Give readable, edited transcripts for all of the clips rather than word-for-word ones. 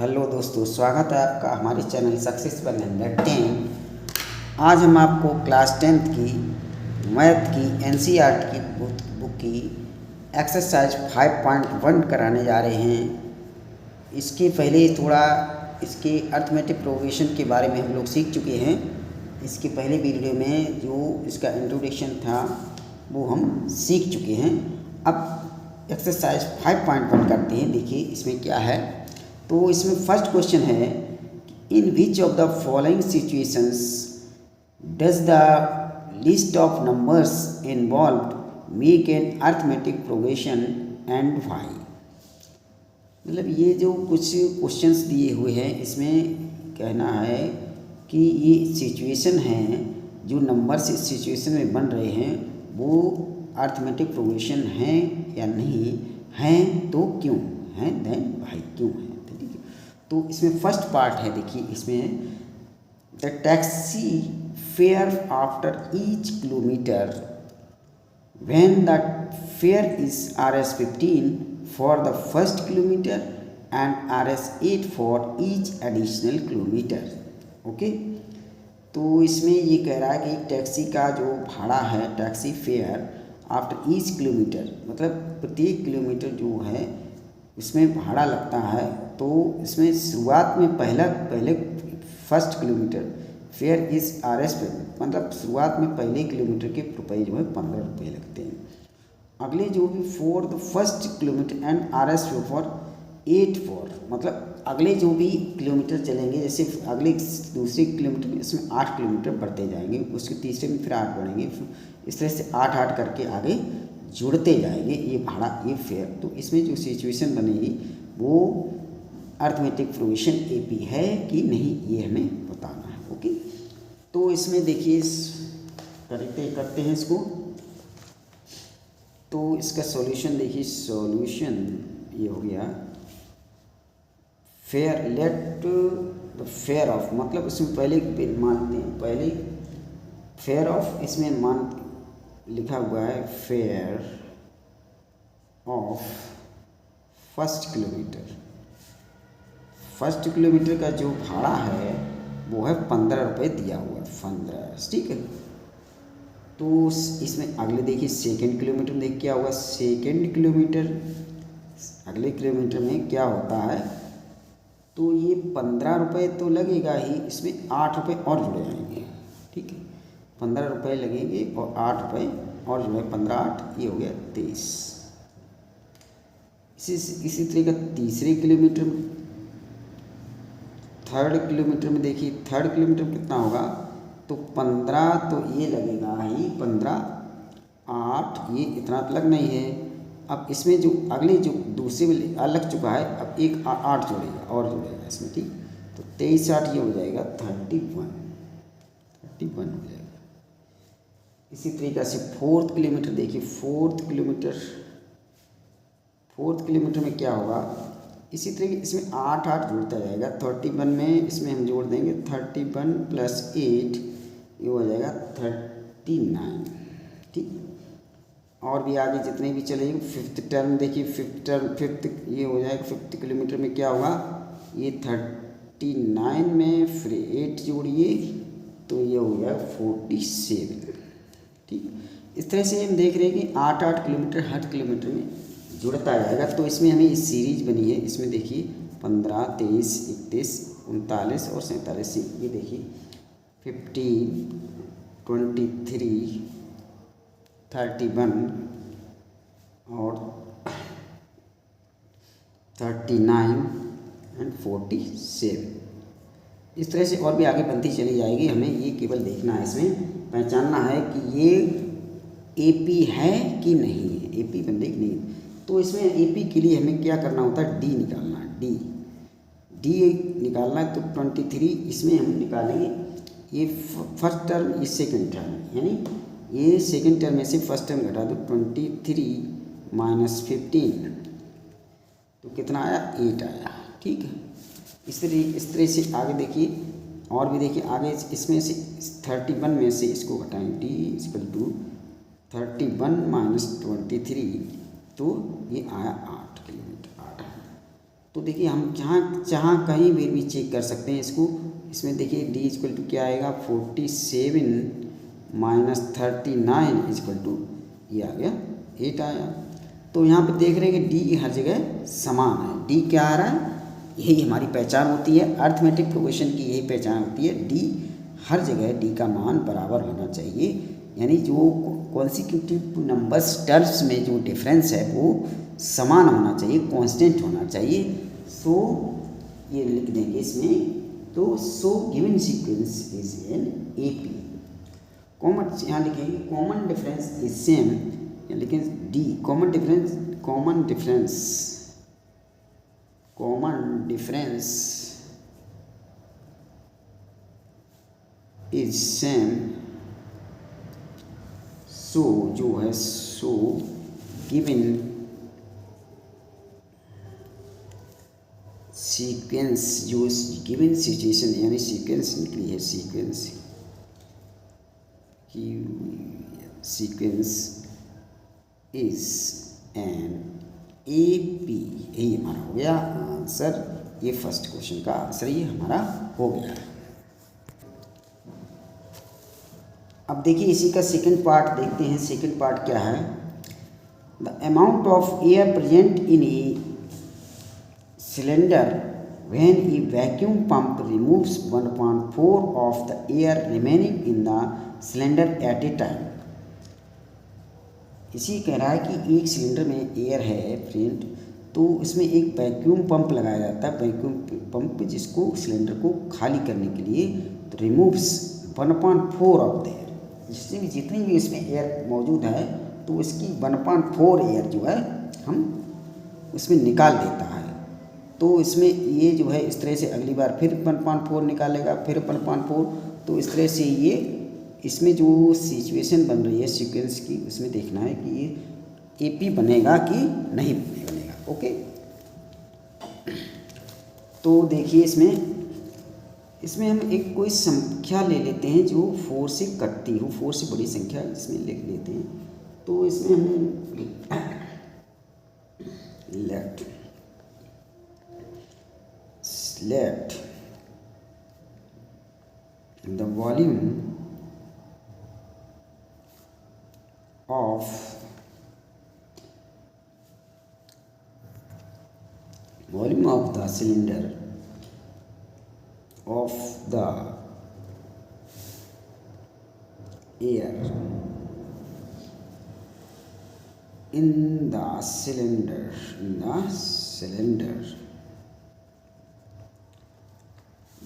Hello दोस्तों, स्वागत है आपका हमारे चैनल सक्सेसफुल 110। आज हम आपको क्लास 10th की मैथ की एनसीईआरटी की बुक की एक्सरसाइज 5.1 कराने जा रहे हैं। इसके पहले थोड़ा इसके अर्थमेटिक प्रोग्रेशन के बारे में हम लोग सीख चुके हैं। इसके पहले वीडियो में जो इसका इंट्रोडक्शन था वो हम सीख चुके हैं। अब एक्सरसाइज 5.1 करते हैं। देखिए इसमें क्या है। तो इसमें फर्स्ट क्वेश्चन है, in which of the following situations does the list of numbers involved make an arithmetic progression and why. मतलब ये जो कुछ क्वेश्चंस दिए हुए हैं इसमें कहना है कि ये सिचुएशन हैं जो नंबर्स इस सिचुएशन में बन रहे हैं वो अर्थमेटिक प्रोग्रेशन हैं या नहीं हैं, तो क्यों हैं, देन व्हाई क्यों हैं। तो इसमें फर्स्ट पार्ट है, देखिए इसमें the taxi fare after each kilometre when the fair is Rs15 for the first kilometre and Rs8 for each additional kilometre. Okay, तो इसमें ये कह रहा है कि टैक्सी का जो भाड़ा है, taxi fare after each kilometre, मतलब प्रत्येक किलोमीटर जो है इसमें भाड़ा लगता है। तो इसमें शुरुआत में पहले first kilometre fair is Rs पे, मतलब शुरुआत में पहले किलोमीटर के रुपये जो है 15 रुपये लगते हैं। अगले जो भी for the first kilometre and Rs for 8 for, मतलब अगले जो भी किलोमीटर चलेंगे, जैसे अगले दूसरे किलोमीटर में इसमें 8 किलोमीटर बढ़ते जाएंगे, उसके तीसरे में फिर 8 बढ़ेंगे, इस तरह से 8 करके आगे जुड़ते जाएंगे ये भाड़ा, ये फेयर। तो इसमें जो सिचुएशन बनेगी वो अर्थमेटिक प्रोग्रेशन एपी है कि नहीं, ये हमें बताना है। ओके, तो इसमें देखिए करते हैं इसको। तो इसका सॉल्यूशन देखिए, सॉल्यूशन ये हो गया fair, let the fair of, मतलब इसमें पहले मानते हैं, पहले फेयर ऑफ इसमें मान लिखा हुआ है fair of first kilometre. First kilometre का जो भाड़ा है वो है 15 रुपये दिया हुआ है, 15, ठीक है। तो इसमें अगले देखिए सेकंड किलोमीटर में क्या हुआ, सेकंड किलोमीटर अगले किलोमीटर में क्या होता है, तो ये 15 रुपये तो लगेगा ही, इसमें 8 रुपये और जुड़ जाएंगे, ठीक है। 15 रुपये लगेंगे और 8 रुपये और जो है 15 8, ये हो गया 23। इसी तरह का तीसरे किलोमीटर में, थर्ड किलोमीटर में देखिए, थर्ड किलोमीटर में कितना होगा, तो 15 तो ये लगेगा ही, 15 8, ये इतना तो लगना ही है। अब इसमें जो अगले जो दूसरे में लग चुका है, अब एक 8 जोड़ेगा और जोड़ेगा इसमें, ठीक। तो 23 8 ये हो जाएगा 31 हो जाएगा। इसी तरीके से फोर्थ किलोमीटर देखिए, फोर्थ किलोमीटर में क्या होगा, इसी तरीके इसमें 8 8 जुड़ता जाएगा। 31 में इसमें हम जोड़ देंगे 31 + 8, ये हो जाएगा 39, ठीक। और भी आगे जितने भी चलेंगे, फिफ्थ टर्म देखिए, फिफ्थ ये हो जाएगा, फिफ्थ किलोमीटर में क्या होगा, ये 39 में फिर 8 जोड़िए तो ये हो गया 47, ठीक। इस तरह से हम देख रहे हैं कि 8 8 किलोमीटर हर किलोमीटर में जुड़ता जाएगा। तो इसमें हमें इस सीरीज बनी है, इसमें देखिए 15 23 31 39 और 47, ये देखिए 15 23 31 और 39 एंड 47। इस तरह से और भी आगे बनती चली जाएगी। हमें ये केवल देखना है, इसमें पहचानना है कि ये एपी है कि नहीं है, एपी बनने की नहीं। तो इसमें एपी के लिए हमें क्या करना होता है, डी निकालना है, डी निकालना है। तो 23 इसमें हम निकालेंगे, ये फर्स्ट टर्म, ये सेकंड टर्म, यानी ये सेकंड टर्म में से फर्स्ट टर्म घटा दो, 23 - 15 तो कितना आया, 8 आया, ठीक है। इस तरह से आगे देखिए, और भी देखिए आगे इसमें से 31 में से इसको घटाएं, डी = 31 - 23, तो ये आया 8 किलोमीटर, 8 तो देखिए हम जहाँ जहाँ कहीं भी चेक कर सकते हैं इसको। इसमें देखिए डी इक्वल टू क्या आएगा, 47 माइनस 39 इक्वल टू ये आ गया 8 आया। तो यहाँ पे देख रहे हैं कि डी हर जगह समान है। डी क्या आ रहा है, यही हमारी पहचान होती है, अर्थमेटिक प्रोग्रेशन की यही पहचान होती है। डी हर जगह डी का मान बराबर होना चाहिए, यानी जो कॉन्सिक्यूटिव नंबर्स टर्म्स में जो डिफरेंस है वो समान होना चाहिए, कांस्टेंट होना चाहिए। सो ये लिख देंगे इसमें, तो so given sequence is an AP. Common यहाँ लिखेंगे कॉमन डिफरेंस इज सेम, यहाँ लिखें D common difference is same. So जो है सो गिवन सीक्वेंस, जो गिवन सिचुएशन यानी सीक्वेंस निकली है, सीक्वेंस इज एन एपी। यही हमारा हो गया आंसर। ये फर्स्ट क्वेश्चन का आंसर ये हमारा हो गया। अब देखिए इसी का सेकंड पार्ट देखते हैं। सेकंड पार्ट क्या है, the amount of air present in A cylinder when a vacuum pump removes 1/4 of the air remaining in the cylinder at a time। इसी कह रहा है कि एक सिलेंडर में एयर है फ्रेंड, तो इसमें एक वैक्यूम पंप लगाया जाता है, वैक्यूम पंप जिसको सिलेंडर को खाली करने के लिए तो रिमूव्स 1/4 ऑफ द एयर, जिसमें जितनी भी इसमें एयर मौजूद है तो इसकी 1/4 एयर जो है हम उसमें निकाल देता है। तो इसमें ये जो है इस तरह से अगली बार फिर 1/4 निकालेगा, फिर 1/4। तो इस तरह से ये इसमें जो सिचुएशन बन रही है सीक्वेंस की, उसमें देखना है कि ये एपी बनेगा कि नहीं बनेगा। ओके, तो देखिए इसमें हम एक कोई संख्या ले लेते हैं जो 4 से कटती हो, 4 से बड़ी संख्या इसमें लिख लेते हैं। तो इसमें हम let the volume of the cylinder of the air in the cylinder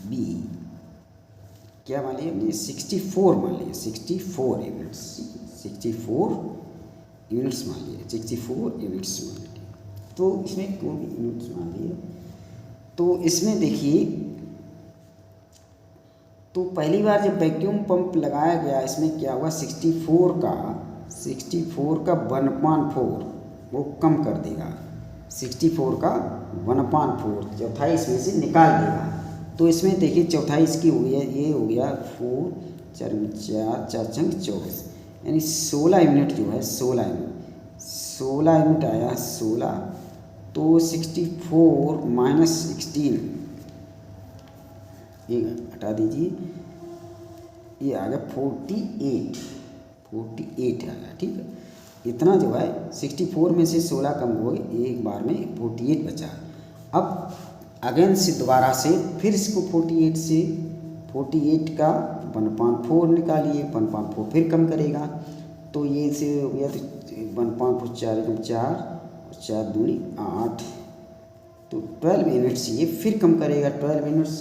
बी क्या मान लिया हमने, 64 मान लिया, 64 यूनिट्स, 64 यूनिट्स मान लिया, 64 यूनिट्स मान लिया। तो इसमें कोई भी यूनिट्स मान लिया। तो इसमें देखिए, तो पहली बार जब वैक्यूम पंप लगाया गया इसमें क्या हुआ, 64 का 1/4 वो कम कर देगा, 64 का 1/4 चौथाई इसमें से निकाल देगा। तो इसमें देखिए चौथाई इसकी हो गया, ये हो गया 4 4 4 24, यानी 16 यूनिट जो है 16 यूनिट आया 16। तो 64 माइनस 16 ये हटा दीजिए, ये आ गया 48 आ गया। ठीक है, इतना जो है 64 में से 16 कम हो गए, एक बार में 48 बचा। अब अगेन से दोबारा से फिर इसको 48 का 1/4 निकालिए, 1/4 फिर कम करेगा। तो ये से हो गया, तो 1/4 4 और 4 दूनी 8, तो 12 यूनिट्स ये फिर कम करेगा, 12 यूनिट्स।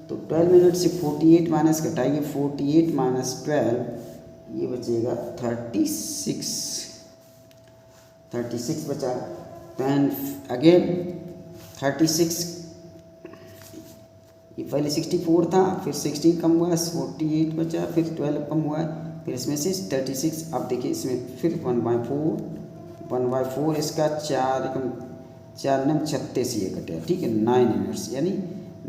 तो 12 यूनिट से 48 माइनस घटाइए, 48 माइनस 12 ये बचेगा 36 बचा। दैन अगेन 36, ये पहले 64 था, फिर 16 कम हुआ, 48 बचा, फिर 12 कम हुआ, फिर इसमें से 36। अब देखिए इसमें फिर 1/4 इसका 4 9 36 ये कटे। ठीक है, 9 यूनिट्स, यानी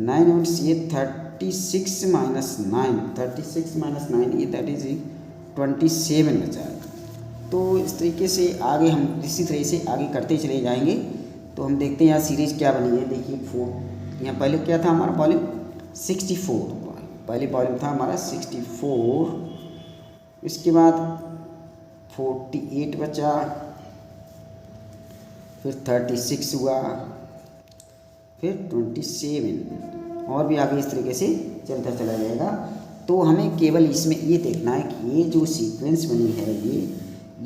9 यूनिट्स ये 36 माइनस 9 ये दैट इज 27 बचा है। तो इस तरीके से आगे हम इसी तरह से आगे करते चले जाएंगे। तो हम देखते हैं यहाँ सीरीज क्या बनी है। देखिए 4, यहाँ पहले क्या था हमारा वॉल्यूम 64, पहले वॉल्यूम था हमारा 64, इसके बाद 48 बचा, फिर 36 हुआ, फिर 27 और भी आगे इस तरीके से चलता चला जाएगा। तो हमें केवल इसमें ये देखना है कि ये जो सीक्वेंस बनी है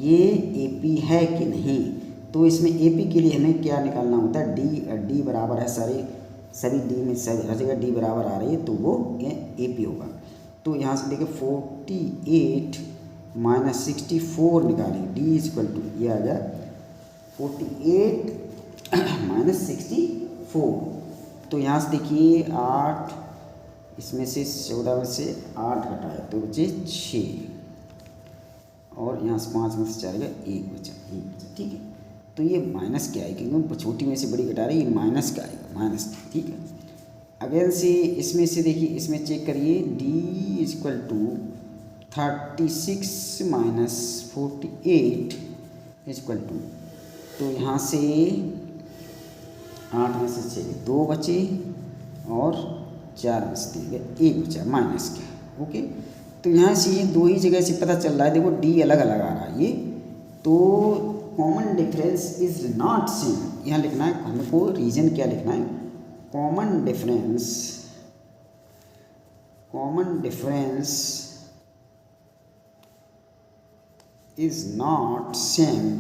ये एपी है कि नहीं। तो इसमें एपी के लिए हमें क्या निकालना होता है, डी बराबर है सभी डी में हर जगह डी बराबर आ रही है तो वो एपी होगा। तो यहाँ से देखिए 48 माइनस 64 निकालेंगे, डी इक्वल टू ये आ गया 48 माइनस 64। तो यहाँ से देखिए 8, इसमें से 14 में से 8 घटाए तो बचे 6, और यहाँ से 5 में से 4 गया 1 बचा, ठीक है। तो ये माइनस क्या है, क्योंकि छोटी में से बड़ी घटा रही है, ये माइनस का आएगा, माइनस, ठीक है। अगेन से इसमें से देखिए, इसमें चेक करिए, D equal to 36 minus 48 equal to, तो यहाँ से 8 में से 6 2 बचे और 4 में से 1 बचा, माइनस का, ओके। तो यहाँ से ये दो ही जगह से पता चल रहा है, देखो डी अलग अलग आ रहा है ये, तो common difference is not same. यहाँ लिखना है हमको, रीजन क्या लिखना है, common difference is not same,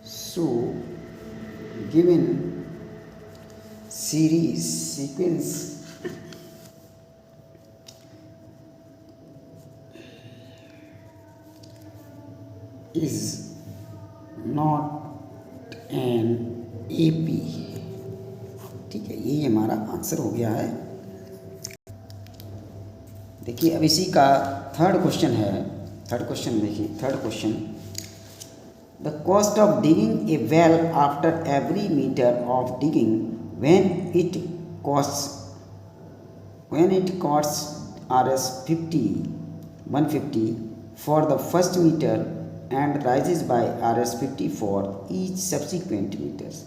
so given series sequence is not an AP, ठीक है। ये हमारा आंसर हो गया है। देखिए अब इसी का थर्ड क्वेश्चन है, थर्ड क्वेश्चन देखिए, third question, the cost of digging a well after every metre of digging when it cost Rs 150 for the first metre and rises by Rs 50 for each subsequent meters।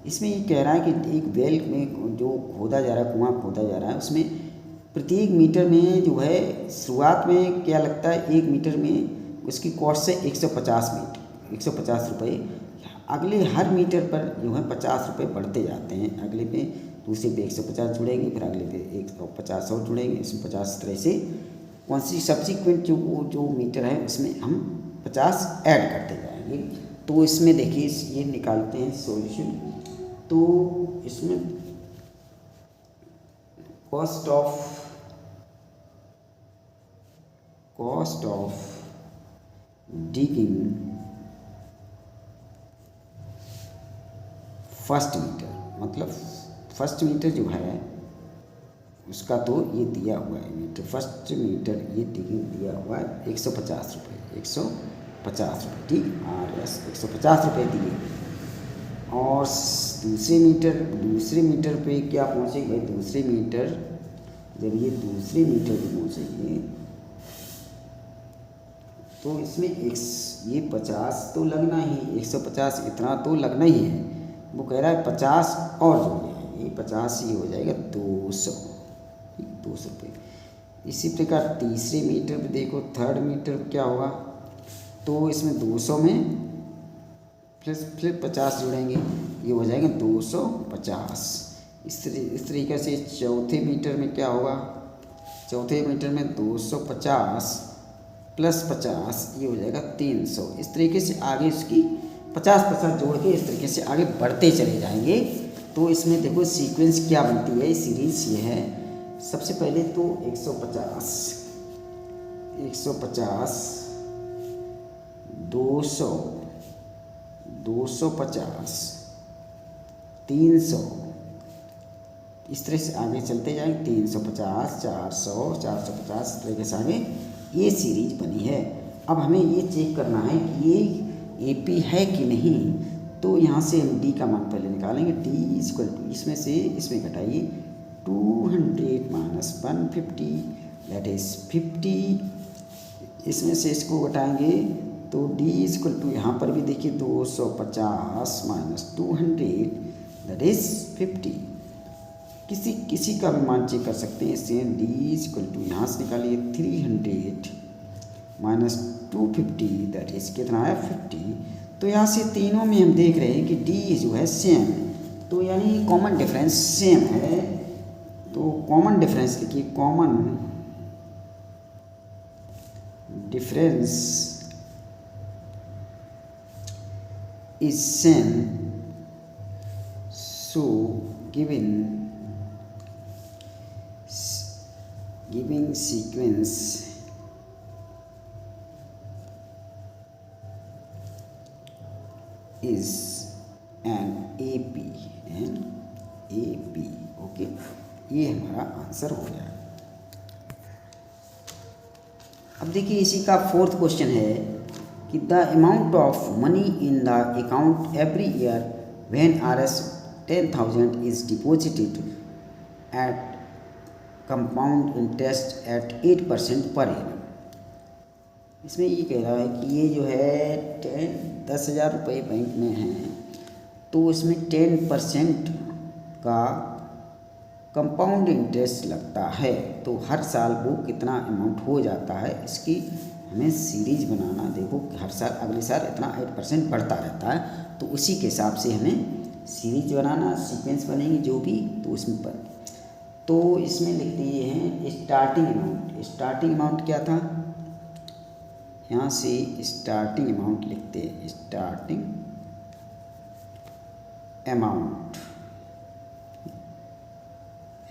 इसमें ये कह रहा है कि एक well में जो खोदा जा रहा है, कुआं खोदा जा रहा है, उसमें प्रत्येक मीटर में जो है शुरुआत में क्या लगता है, 1 मीटर में उसकी कॉस्ट है 150 रुपये। अगले हर मीटर पर जो है 50 रुपये बढ़ते जाते हैं, अगले पे दूसरे पे 150 जुड़ेंगे, फिर अगले पे 150 और जुड़ेंगे, इसमें 50 तरह से कौन सी सब्सिक्वेंट जो मीटर है उसमें हम 50 ऐड करते जाएंगे। तो इसमें देखिए ये निकालते हैं सॉल्यूशन। तो इसमें cost of digging first metre, मतलब फर्स्ट मीटर जो है उसका तो ये दिया हुआ है मीटर, फर्स्ट मीटर ये डिगिंग दिया हुआ है 150 रुपये, 150 रुपये, ठीक। Rs 150 रुपये दिए, और दूसरे मीटर पे क्या पहुँचेगी भाई, दूसरे मीटर जब ये दूसरे मीटर पे पहुँचेंगे तो इसमें ये 50 तो लगना ही, 150 इतना तो लगना ही है। वो कह रहा है 50 और जोड़ जाएंगे, 50 ये हो जाएगा 200, 200 रुपये। इसी प्रकार तीसरे मीटर पे देखो, थर्ड मीटर क्या होगा, तो इसमें 200 में प्लस फिर 50 जोड़ेंगे, ये हो जाएगा 250। इस तरीके से चौथे मीटर में क्या होगा, चौथे मीटर में 250 प्लस 50 ये हो जाएगा 300। इस तरीके से आगे इसकी 50 जोड़ के इस तरीके से आगे बढ़ते चले जाएंगे। तो इसमें देखो सीक्वेंस क्या बनती है, सीरीज ये है। सबसे पहले तो 150 200 250 300, इस तरह से आगे चलते जाएंगे, 350 400 450, इस तरीके से आगे ये सीरीज बनी है। अब हमें ये चेक करना है कि ये एपी है कि नहीं। तो यहाँ से हम डी का मान पहले निकालेंगे, डी इक्वल टू इसमें से इसमें घटाइए 200 माइनस 150 दैट इज़ 50, इसमें से इसको घटाएंगे तो d इक्वल टू यहाँ पर भी देखिए 250 माइनस 200 दैट इज 50। किसी का भी मान चेक कर सकते हैं इससे। d इक्वल टू यहाँ से निकालिए 300 माइनस 250 दैट इज कितना है 50। तो यहाँ से तीनों में हम देख रहे हैं कि d जो है सेम है, तो यानी कॉमन डिफरेंस सेम है। तो कॉमन डिफरेंस लिखिए, common difference is same, so given sequence is an AP okay, ये हमारा आंसर हो गया। अब देखिए इसी का फोर्थ क्वेश्चन है कि the amount of money in the account every year when Rs 10,000 is deposited at compound interest at 8% per annum. इसमें ये कह रहा है कि ये जो है 10,000 रुपये बैंक में हैं, तो इसमें 10% का कंपाउंड इंटरेस्ट लगता है। तो हर साल वो कितना अमाउंट हो जाता है, इसकी हमें सीरीज बनाना। देखो हर साल अगले साल इतना 8% बढ़ता रहता है, तो उसी के हिसाब से हमें सीरीज बनाना, सीक्वेंस बनेंगे जो भी, तो उसमें पर। तो इसमें लिख दिए हैं स्टार्टिंग अमाउंट। स्टार्टिंग अमाउंट क्या था, यहाँ से स्टार्टिंग अमाउंट लिखते हैं। स्टार्टिंग अमाउंट,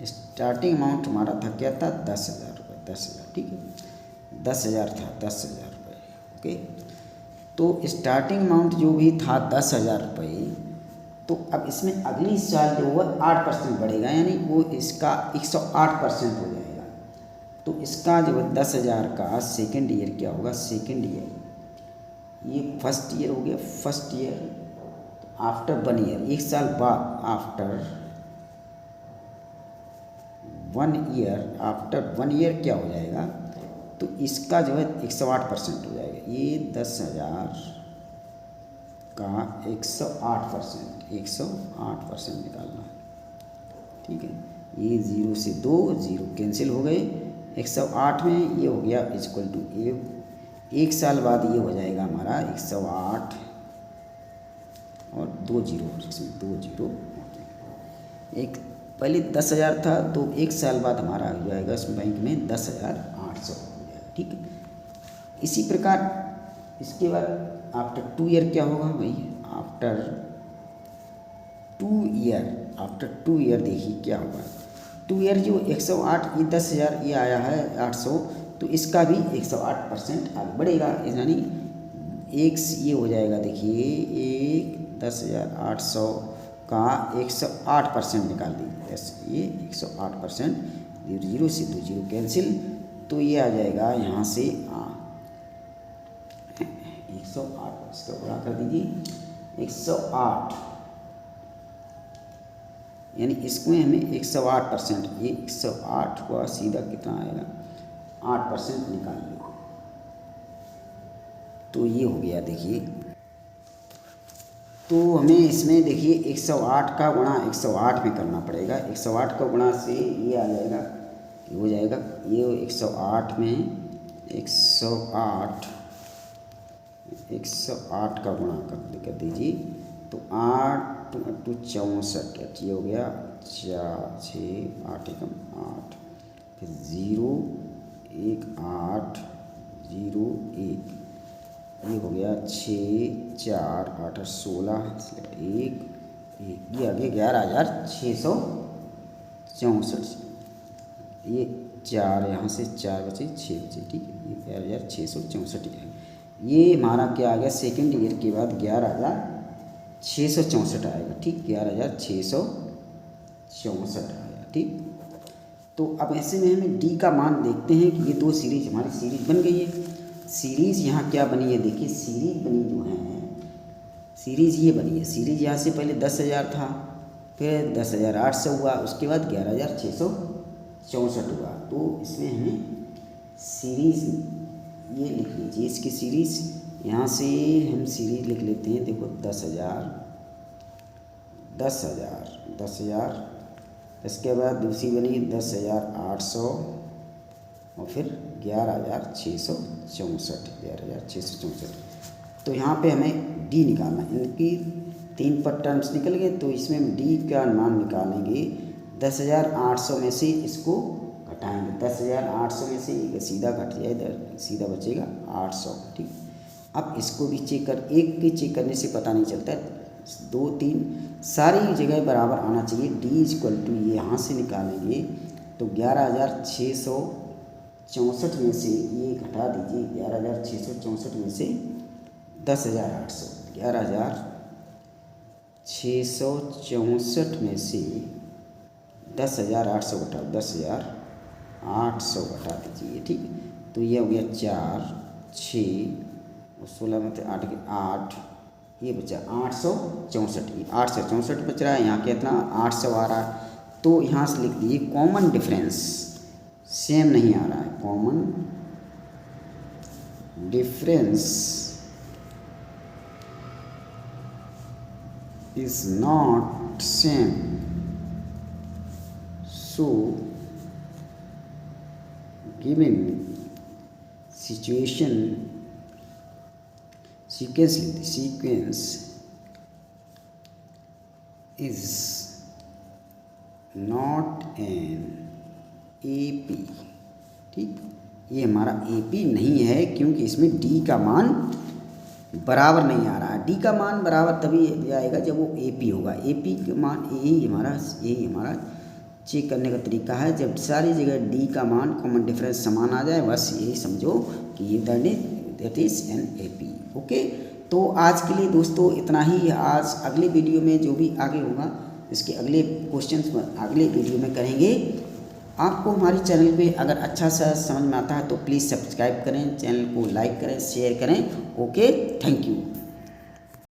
स्टार्टिंग अमाउंट हमारा था क्या था 10,000 रुपये। 10,000 ठीक है, 10,000 था, 10,000 रुपये ओके। तो स्टार्टिंग अमाउंट जो भी था 10,000 रुपये, तो अब इसमें अगली साल जो हुआ 8% बढ़ेगा, यानी वो इसका 108% हो जाएगा। तो इसका जो है 10,000 का सेकेंड ईयर क्या होगा, सेकेंड ईयर, ये फर्स्ट ईयर हो गया। फर्स्ट ईयर आफ्टर 1 ईयर, एक साल बाद, आफ्टर 1 ईयर, आफ्टर 1 ईयर क्या हो जाएगा, तो इसका जो है 108% हो जाएगा। ये 10,000 का 108% निकालना है, ठीक है। ये 0 से 2 0 कैंसिल हो गए, 108 में ये हो गया इक्वल टू एक साल बाद ये हो जाएगा हमारा 108 और 2 0, इसमें 2 0 एक, पहले 10,000 था, तो एक साल बाद हमारा हो जाएगा इसमें बैंक में 10,800 हो जाएगा, ठीक है। इसी प्रकार इसके बाद आफ्टर 2 ईयर क्या होगा भाई, आफ्टर 2 ईयर देखिए क्या होगा। 2 ईयर जो 108, ये 10,000 ये आया है 800, तो इसका भी 108% आगे बढ़ेगा, यानी एक ये हो जाएगा। देखिए एक 10,800 का 108% निकाल दीजिए, ये 108%, 0 से 2 0 कैंसिल, तो ये आ जाएगा यहाँ से 108, इसका पूरा कर दीजिए 108, यानी इसमें हमें 108%, ये 108 हुआ, सीधा कितना आएगा 8% निकाल लो, तो ये हो गया। देखिए तो हमें इसमें देखिए 108 का गुणा 108 में करना पड़ेगा। 108 का गुणा से ये आ जाएगा, ये हो जाएगा, ये 108 में 108 का गुणा कर दीजिए, तो 8 × 64, ये हो गया 4 6 8 एकम 8, फिर 0 1 8 0 1, ये हो गया 6 4 8 16, 1 ये आ गया 11,664, ये 4 यहाँ से 4 बचे 6 बचे, ठीक है, ये 11,664 है। ये हमारा क्या आ गया, सेकेंड ईयर के बाद 11,664 आएगा, ठीक, 11,664 आएगा, ठीक। तो अब ऐसे में हमें डी का मान देखते हैं कि ये दो सीरीज हमारी सीरीज बन गई है। सीरीज यहाँ क्या बनी है, देखिए सीरीज बनी जो है, सीरीज ये बनी है। सीरीज यहाँ से पहले 10,000 था, फिर 10,800 हुआ, उसके बाद 11,664 हुआ। तो इसमें हमें सीरीज ये लिख लीजिए, इसकी सीरीज यहाँ से हम सीरीज लिख लेते हैं। देखो 10,000, 10,000, 10,000, इसके बाद दूसरी बनी 10,800 और फिर 11,664, 11,664। तो यहाँ पे हमें डी निकालना है। इनकी 3 पर टर्म्स निकल गए, तो इसमें हम डी का मान निकालेंगे। 10,800 में से इसको घटाएंगे, 10,800 में से सीधा घट जाए, इधर सीधा बचेगा 800। ठीक, अब इसको भी चेक कर, एक के चेक करने से पता नहीं चलता है, 2 3 सारी जगह बराबर आना चाहिए। डी इक्वल टू ये यहाँ से निकालेंगे तो 11,664 में से ये घटा दीजिए, 11,664 में से 10,800, 11,664 में से 10,800 घटाओ, 10,800 घटा दीजिए। ठीक, तो ये हो गया 4, 6 और 16 में से 8 के 8, ये बचा 864, 864 बच रहा है। यहाँ कितना 800 आ रहा है, तो यहाँ से लिख दीजिए कॉमन डिफरेंस सेम नहीं आ रहा है, common difference is not same, so given situation sequence is not an AP। ठीक, ये हमारा AP नहीं है क्योंकि इसमें D का मान बराबर नहीं आ रहा है। D का मान बराबर तभी आएगा जब वो AP होगा। AP का मान यही हमारा चेक करने का तरीका है। जब सारी जगह D का मान कॉमन डिफरेंस समान आ जाए, बस यही समझो कि ये that is an AP। Okay, तो आज के लिए दोस्तों इतना ही। आज अगले वीडियो में जो भी आगे होगा, इसके अगले क्वेश्चंस अगले वीडियो में करेंगे। आपको हमारे चैनल पे अगर अच्छा सा समझ में आता है तो प्लीज़ सब्सक्राइब करें, चैनल को लाइक करें, शेयर करें। Okay, thank you.